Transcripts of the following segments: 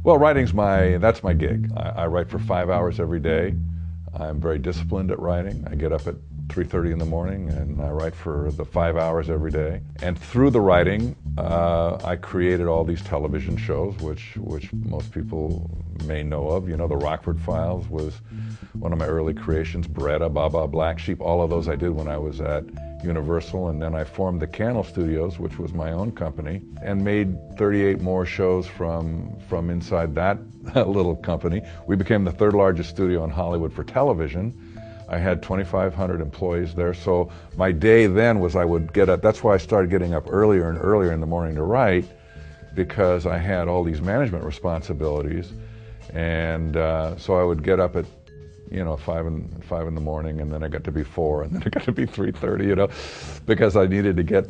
Well, that's my gig. I write for 5 hours every day. I'm very disciplined at writing. I get up at 3:30 in the morning and I write for the 5 hours every day. And through the writing, I created all these television shows, which most people may know of. You know, The Rockford Files was one of my early creations. Beretta, Baba, Black Sheep, all of those I did when I was at Universal, and then I formed the Cannell Studios, which was my own company, and made 38 more shows from inside that little company. We became the third largest studio in Hollywood for television. I had 2,500 employees there, so my day then was I would get up. That's why I started getting up earlier and earlier in the morning to write, because I had all these management responsibilities, and so I would get up at 5 in the morning, and then I got to be 4, and then I got to be 3:30, because I needed to get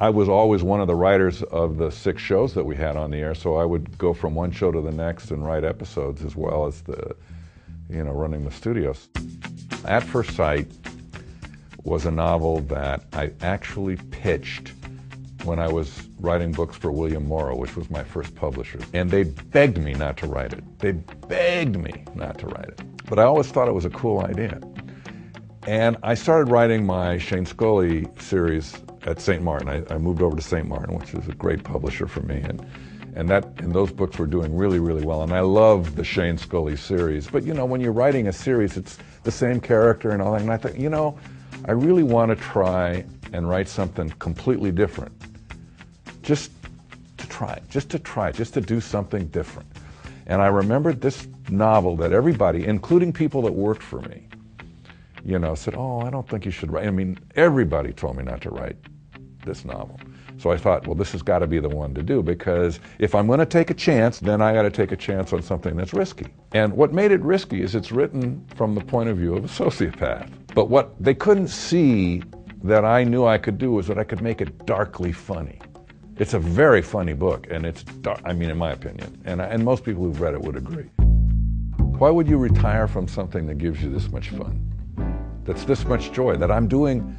I was always one of the writers of the 6 shows that we had on the air, so I would go from one show to the next and write episodes as well as running the studios. At First Sight was a novel that I actually pitched when I was writing books for William Morrow, which was my first publisher. And they begged me not to write it. They begged me not to write it. But I always thought it was a cool idea. And I started writing my Shane Scully series at St. Martin. I moved over to St. Martin, which is a great publisher for me. And those books were doing really, really well. And I love the Shane Scully series. But when you're writing a series, it's the same character and all that. And I thought, I really want to try and write something completely different. Just to do something different. And I remembered this novel that everybody, including people that worked for me, said, "Oh, I don't think you should write." I mean, everybody told me not to write this novel. So I thought, well, this has got to be the one to do, because if I'm going to take a chance, then I got to take a chance on something that's risky. And what made it risky is it's written from the point of view of a sociopath. But what they couldn't see that I knew I could do was that I could make it darkly funny. It's a very funny book, and it's dark, in my opinion, and most people who've read it would agree. Why would you retire from something that gives you this much fun, that's this much joy, that I'm doing?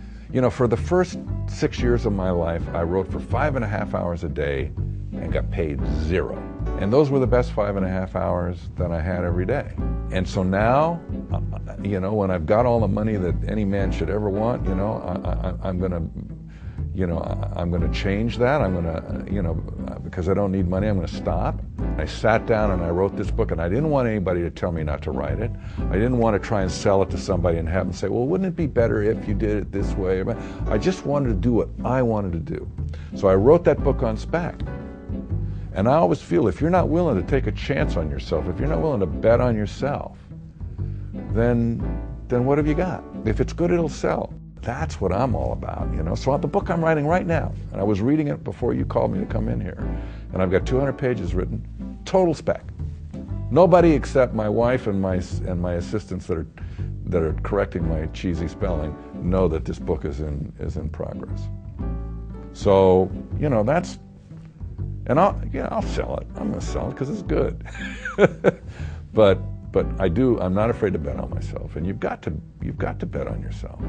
For the first 6 years of my life, I wrote for 5.5 hours a day and got paid 0. And those were the best 5.5 hours that I had every day. And so now, when I've got all the money that any man should ever want, I'm going to change that. I'm going to, because I don't need money, I'm going to stop. I sat down and I wrote this book, and I didn't want anybody to tell me not to write it. I didn't want to try and sell it to somebody and have them say, well, wouldn't it be better if you did it this way? I just wanted to do what I wanted to do. So I wrote that book on spec. And I always feel if you're not willing to take a chance on yourself, if you're not willing to bet on yourself, then what have you got? If it's good, it'll sell. That's what I'm all about, So the book I'm writing right now, and I was reading it before you called me to come in here, and I've got 200 pages written, total spec. Nobody except my wife and my assistants that are correcting my cheesy spelling know that this book is in progress. So that's, and I'll sell it. I'm going to sell it because it's good. But I'm not afraid to bet on myself, and you've got to bet on yourself.